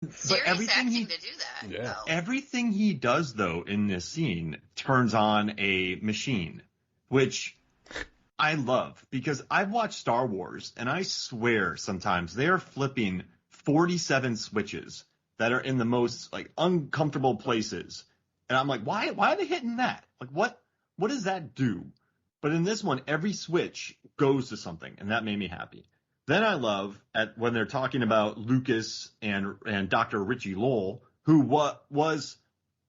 But Serious acting to do that, though. everything he does though in this scene turns on a machine, which I love because I've watched Star Wars and I swear sometimes they are flipping 47 switches that are in the most like uncomfortable places. And I'm like, why are they hitting that? Like what does that do? But in this one, every switch goes to something, and that made me happy. Then I love when they're talking about Lucas and Dr. Richie Lowell, who was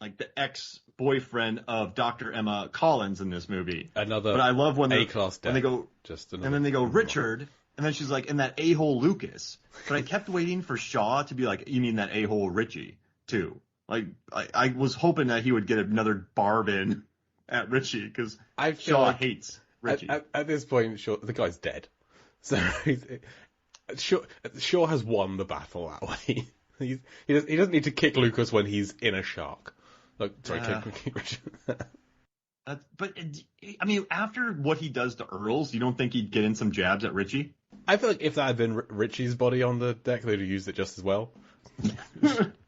like the ex-boyfriend of Dr. Emma Collins in this movie. Another but I love when A-class death. when they go Just and then they go Richard, and then she's like, and that a-hole Lucas. But I kept waiting for Shaw to be like, you mean that a-hole Richie too? Like I was hoping that he would get another barb in at Richie because Shaw hates Richie. At this point, the guy's dead. So Shaw has won the battle that way. He doesn't need to kick Lucas when he's in a shark. Kick Richard. But I mean, after what he does to Earls, you don't think he'd get in some jabs at Richie? I feel like if that had been Richie's body on the deck, they'd have used it just as well.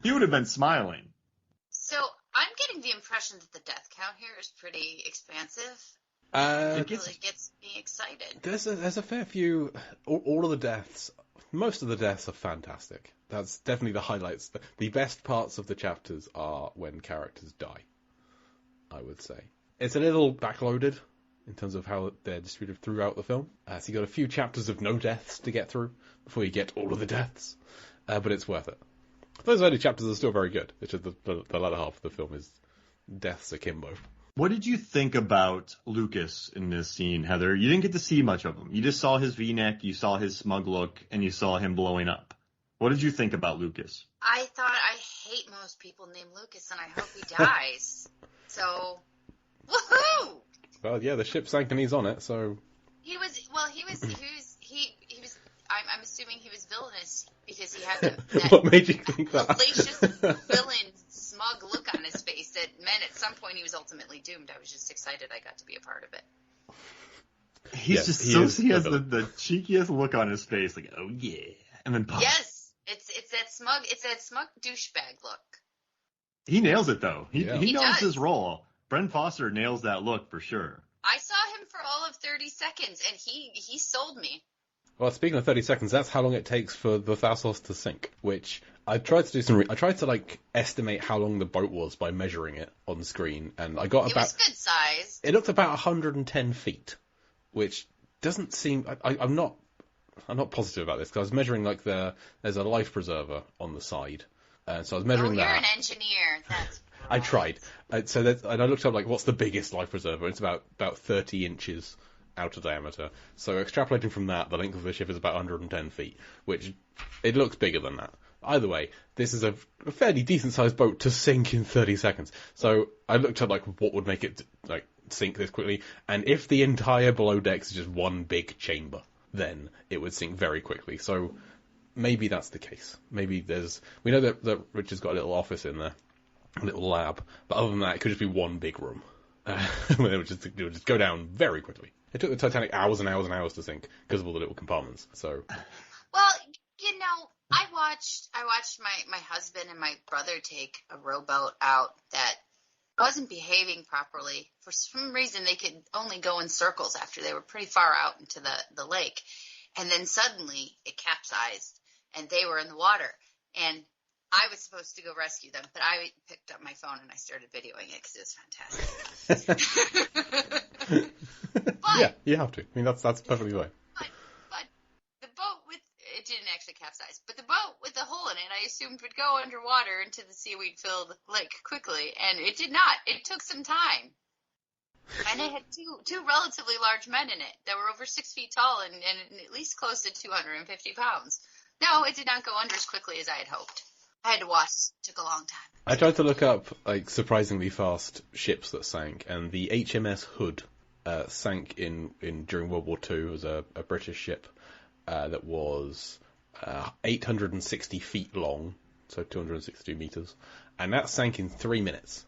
He would have been smiling. So I'm getting the impression that the death count here is pretty expansive. It really gets me excited. There's a fair few. All of the deaths, most of the deaths are fantastic. That's definitely the highlights. The best parts of the chapters are when characters die, I would say. It's a little backloaded in terms of how they're distributed throughout the film. So you got a few chapters of no deaths to get through before you get all of the deaths. But it's worth it. Those early chapters are still very good. It's just the latter half of the film is deaths akimbo. What did you think about Lucas in this scene, Heather? You didn't get to see much of him. You just saw his V-neck, you saw his smug look, and you saw him blowing up. What did you think about Lucas? I thought I hate most people named Lucas, and I hope he dies. So, woohoo! Well, yeah, the ship sank and he's on it, so... I'm assuming he was villainous because he had that What made you think that? Malicious villain, smug look on his face that meant at some point he was ultimately doomed. I was just excited I got to be a part of it. He has the cheekiest look on his face, like, oh yeah, and then pop. Yes, it's that smug douchebag look. He nails it though. He knows does. his role. Bren Foster nails that look for sure. I saw him for all of 30 seconds, and he sold me. Well, speaking of 30 seconds, that's how long it takes for the Thassos to sink, which I tried to do I tried to, estimate how long the boat was by measuring it on screen, and I got It was good size. It looked about 110 feet, which doesn't seem... I'm not positive about this, because I was measuring, there's a life preserver on the side, so I was measuring that. You're an engineer. That's I tried. And I looked up, what's the biggest life preserver? It's about 30 inches outer diameter. So extrapolating from that, the length of the ship is about 110 feet, which it looks bigger than that. Either way, this is a fairly decent-sized boat to sink in 30 seconds. So I looked at, what would make it, sink this quickly, and if the entire below decks is just one big chamber, then it would sink very quickly. So maybe that's the case. Maybe we know that Richard's got a little office in there, a little lab, but other than that, it could just be one big room. It would just go down very quickly. It took the Titanic hours and hours and hours to sink because of all the little compartments. So, well, I watched my husband and my brother take a rowboat out that wasn't behaving properly. For some reason, they could only go in circles after they were pretty far out into the lake, and then suddenly it capsized and they were in the water. And I was supposed to go rescue them, but I picked up my phone and I started videoing it because it was fantastic. But, yeah, you have to. I mean, that's perfectly fine. But the boat it didn't actually capsize, but the boat with the hole in it, I assumed would go underwater into the seaweed-filled lake quickly, and it did not. It took some time. And it had two relatively large men in it that were over 6 feet tall and at least close to 250 pounds. No, it did not go under as quickly as I had hoped. I had to watch. It took a long time. I tried to look up surprisingly fast ships that sank, and the HMS Hood sank during World War II. It was a British ship that was 860 feet long, so 262 meters, and that sank in 3 minutes.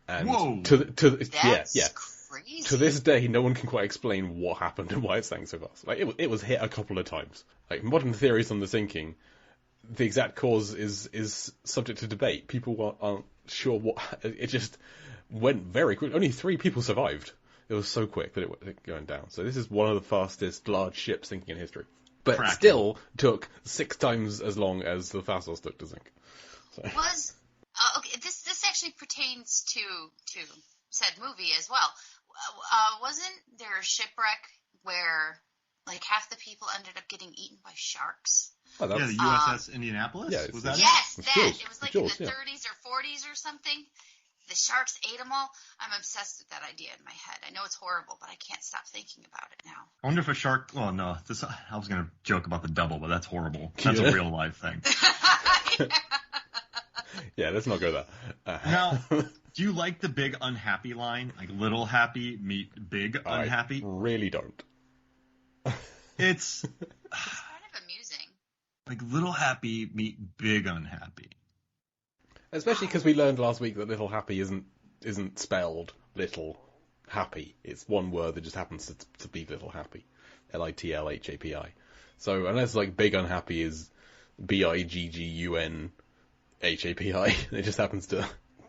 And whoa! That's crazy. To this day, no one can quite explain what happened and why it sank so fast. It was hit a couple of times. Modern theories on the sinking the exact cause is subject to debate. People aren't sure what. It just went very quick. Only 3 people survived. It was so quick that it went going down. So this is one of the fastest large ships sinking in history. But Cracking. still took 6 times as long as the Thassos took to sink. So. Was okay. This actually pertains to said movie as well. Wasn't there a shipwreck where like half the people ended up getting eaten by sharks? Oh, Yeah, the USS Indianapolis? yeah, Was that it? Yes, that. Jaws. It was like Jaws, in the yeah. 30s or 40s or something. The sharks ate them all. I'm obsessed with that idea in my head. I know it's horrible, but I can't stop thinking about it now. I wonder if a shark. Well, no. I was going to joke about the double, but that's horrible. That's Yeah. a real life thing. Yeah, let's not go there. Now, do you like the big unhappy line? Like little happy meet big unhappy? I really don't. It's It's kind of amusing. like little happy meet big unhappy. Especially because we learned last week that little happy isn't spelled little happy. It's one word that just happens to be little happy. LITLHAPI. So unless like big unhappy is BIGGUNHAPI, it just happens to.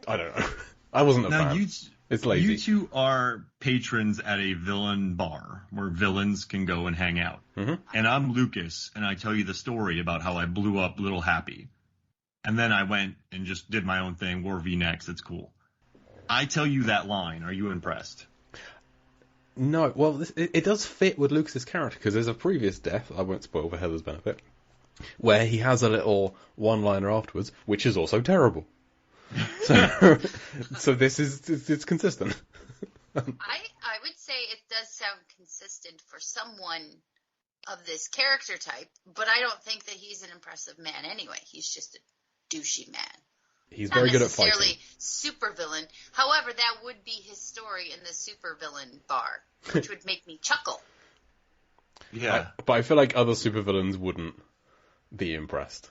I don't know. I wasn't a Now, fan. you It's lazy. You two are patrons at a villain bar where villains can go and hang out. Mhm. And I'm Lucas, and I tell you the story about how I blew up Little Happy. And then I went and just did my own thing, wore V-necks, it's cool. I tell you that line, are you impressed? No, well, it does fit with Lucas's character, because there's a previous death, I won't spoil for Heather's benefit, where he has a little one-liner afterwards, which is also terrible. So this is, it's consistent. I would say it does sound consistent for someone of this character type, but I don't think that he's an impressive man anyway. He's just a douchey man. He's Not very good at necessarily fighting. super villain. However, that would be his story in the super villain bar, which would make me chuckle. Yeah. But I feel like other supervillains wouldn't be impressed.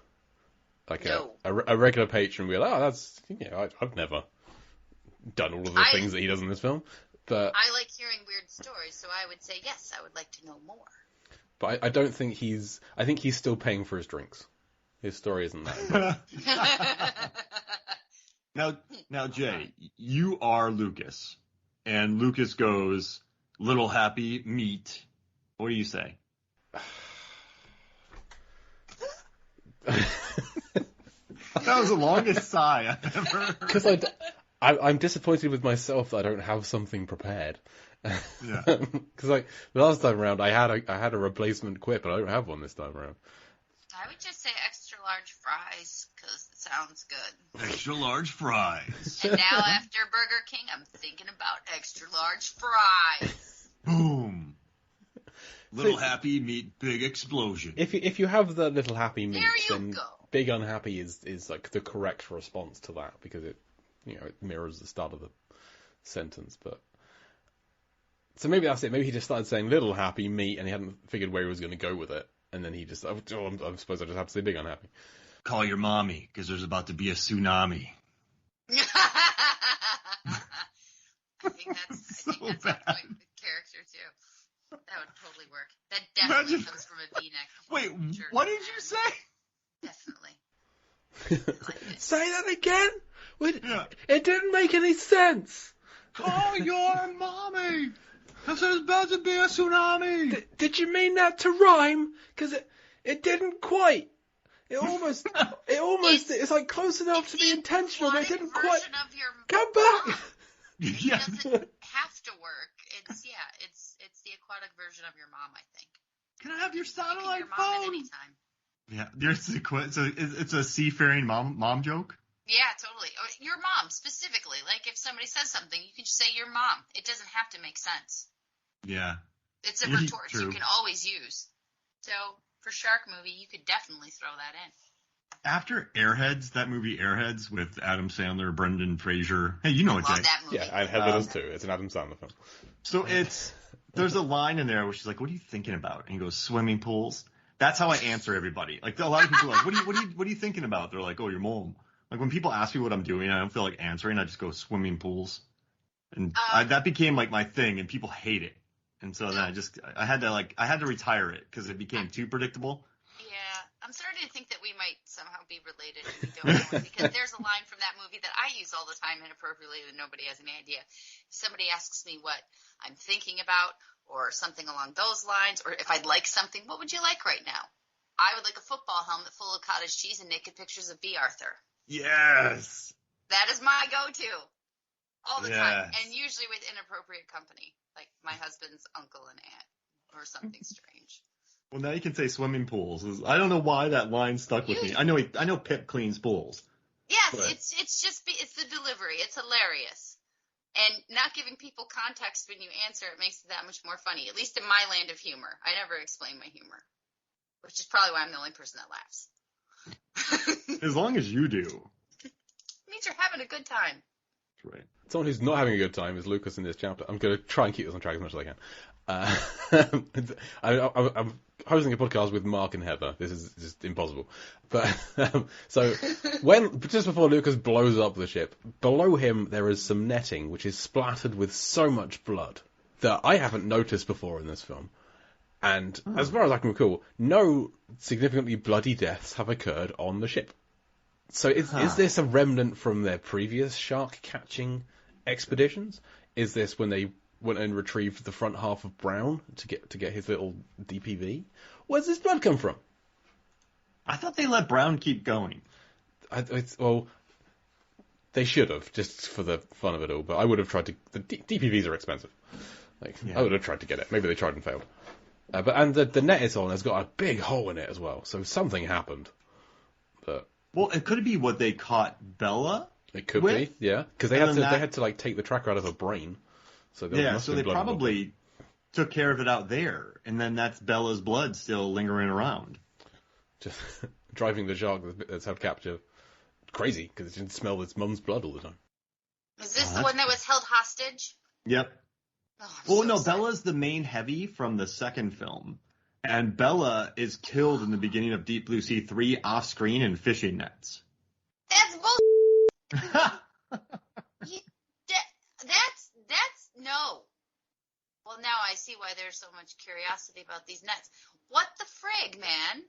Like No. a regular patron would be like, oh, that's, I've never done all of the things that he does in this film. But I like hearing weird stories, so I would say yes, I would like to know more. But I don't think I think he's still paying for his drinks. His story isn't that. Now, Jay, you are Lucas. And Lucas goes, little happy meet. What do you say? That was the longest sigh I've ever heard. Because I'm disappointed with myself that I don't have something prepared. Yeah. Because like the last time around, I had a replacement quip, but I don't have one this time around. I would just say extra large fries, because it sounds good. Extra large fries. And now after Burger King, I'm thinking about extra large fries. Boom. Little happy meet big explosion. If you have the little happy meat, There you then go. big unhappy is like the correct response to that, because it it mirrors the start of the sentence. But so maybe that's it. Maybe he just started saying little happy meat, and he hadn't figured where he was going to go with it, and then he just I suppose I just have to say big unhappy. Call your mommy, because there's about to be a tsunami. I think that's So on bad. point with character too. That would totally work. That definitely Imagine- comes from a V-neck. Wait, Sure. what did you say? Definitely. Like it. Say that again? Yeah. It didn't make any sense. Call your mommy, because there's about to be a tsunami. Did you mean that to rhyme? Because it didn't quite. It almost it's like close enough to be intentional, but it didn't quite. Version of your Come back. mom. It Yeah. doesn't have to work. It's the aquatic version of your mom, I think. Can I have your You can satellite your mom at phone? any time. Yeah, it's a seafaring mom joke. Yeah, totally. Or your mom specifically. Like if somebody says something, you can just say your mom. It doesn't have to make sense. Yeah. It's a Really retort true. you can always use. So for Shark Movie, you could definitely throw that in. After Airheads, that movie Airheads with Adam Sandler, Brendan Fraser. Hey, you know it, Love Jay. that movie. Yeah, I had those too. It's an Adam Sandler film. So there's a line in there where she's like, "What are you thinking about?" And he goes, "Swimming pools." That's how I answer everybody. Like a lot of people are like, "What are you thinking about?" They're like, "Oh, your mom." Like when people ask me what I'm doing, I don't feel like answering. I just go swimming pools, and that became like my thing, and people hate it. And so then I had to retire it because it became too predictable. Yeah, I'm starting to think that we might be related and you don't know it. Because there's a line from that movie that I use all the time inappropriately that nobody has any idea. If somebody asks me what I'm thinking about or something along those lines, or if I'd like something, what would you like right now? I would like a football helmet full of cottage cheese and naked pictures of B. Arthur. Yes. That is my go-to all the time, and usually with inappropriate company, like my husband's uncle and aunt or something strange. Well, now you can say swimming pools. I don't know why that line stuck with me. I know Pip cleans pools. Yes, but... it's the delivery. It's hilarious. And not giving people context when you answer, it makes it that much more funny, at least in my land of humor. I never explain my humor, which is probably why I'm the only person that laughs. As long as you do. It means you're having a good time. That's right. Someone who's not having a good time is Lucas in this chapter. I'm going to try and keep this on track as much as I can. I'm hosting a podcast with Mark and Heather. This is just impossible. But so just before Lucas blows up the ship, below him there is some netting which is splattered with so much blood that I haven't noticed before in this film. And as far as I can recall, no significantly bloody deaths have occurred on the ship. So is this a remnant from their previous shark catching expeditions? Is this when they went and retrieved the front half of Brown to get his little DPV? Where's this blood come from? I thought they let Brown keep going. Well, they should have, just for the fun of it all. But I would have tried to. The DPVs are expensive. I would have tried to get it. Maybe they tried and failed. But the net it's on has got a big hole in it as well. So something happened. But well, it could be what they caught Bella. It could be, yeah, because they had to like take the tracker out of her brain. So they probably took care of it out there, and then that's Bella's blood still lingering around. Just driving the shark that's held captive. Crazy, because it didn't smell its mum's blood all the time. Is this the one that was held hostage? Yep. Bella's the main heavy from the second film. And Bella is killed in the beginning of Deep Blue Sea 3 off screen in fishing nets. That's bullshit. That's no. Well, now I see why there's so much curiosity about these nets. What the frig, man?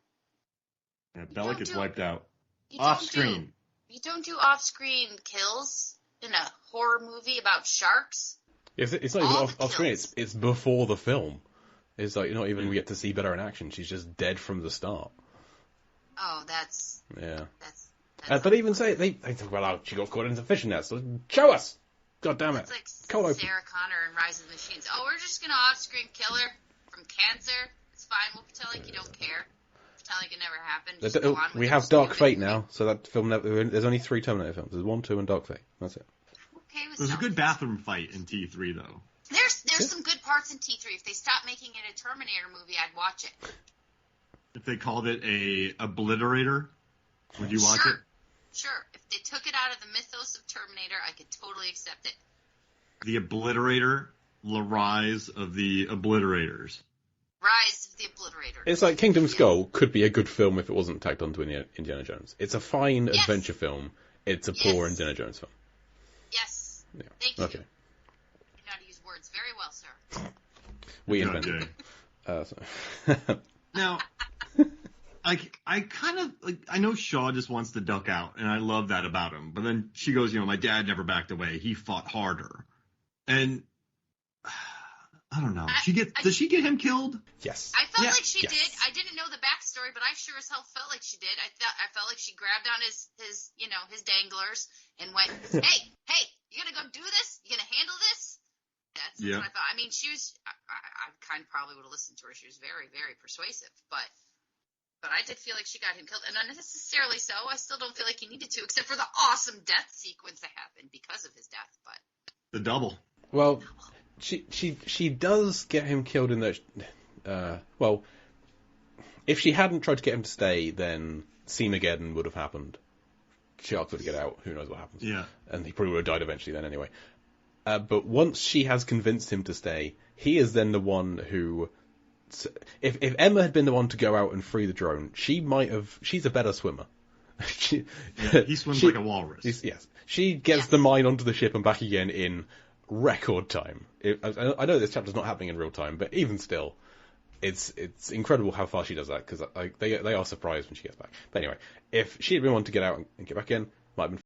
Yeah, Bella gets wiped out. Off screen. You don't do off screen kills in a horror movie about sharks. It's not even off screen. It's before the film. It's like, not even we get to see Bella in action. She's just dead from the start. Oh, that's... Yeah. That's but even say, they talk about how she got caught into fishing nets. So show us! God damn it. It's like Sarah Connor in Rise of the Machines. Oh, we're just going to off-screen kill her from cancer. It's fine. We'll pretend like you don't care. Pretend like it never happened. Just go on with we have Dark Fate now, so that film... There's only 3 Terminator films. There's 1, 2, and Dark Fate. That's it. Okay with There's a good bathroom fight in T3, though. There's some good parts in T3. If they stop making it a Terminator movie, I'd watch it. If they called it a Obliterator, would you watch it? Sure. If they took it out of the mythos of Terminator, I could totally accept it. The Obliterator, the Rise of the Obliterators. Rise of the Obliterators. It's like Kingdom Skull could be a good film if it wasn't tagged onto Indiana Jones. It's a fine adventure film. It's a poor Indiana Jones film. Yes. Yeah. Thank you. Okay. You know how to use words very well, sir. We invented it. Now, I kind of, I know Shaw just wants to duck out, and I love that about him. But then she goes, my dad never backed away. He fought harder. And, I don't know. Does she get him killed? Yes. I felt like she did. I didn't know the backstory, but I sure as hell felt like she did. I felt like she grabbed on his danglers and went, hey, you gonna go do this? You gonna handle this? That's what I thought. I mean, she was, I kind of probably would have listened to her. She was very, very persuasive, but I did feel like she got him killed, and unnecessarily so. I still don't feel like he needed to, except for the awesome death sequence that happened because of his death, but. The double. Well, she does get him killed in that, if she hadn't tried to get him to stay, then Seemageddon would have happened. Sharks would get out, who knows what happens. Yeah. And he probably would have died eventually then anyway. But once she has convinced him to stay, he is then the one who... If Emma had been the one to go out and free the drone, she's a better swimmer. He swims like a walrus. Yes. She gets the mine onto the ship and back again in record time. I know this chapter's not happening in real time, but even still, it's incredible how far she does that, because they are surprised when she gets back. But anyway, if she had been one to get out and get back in, might have been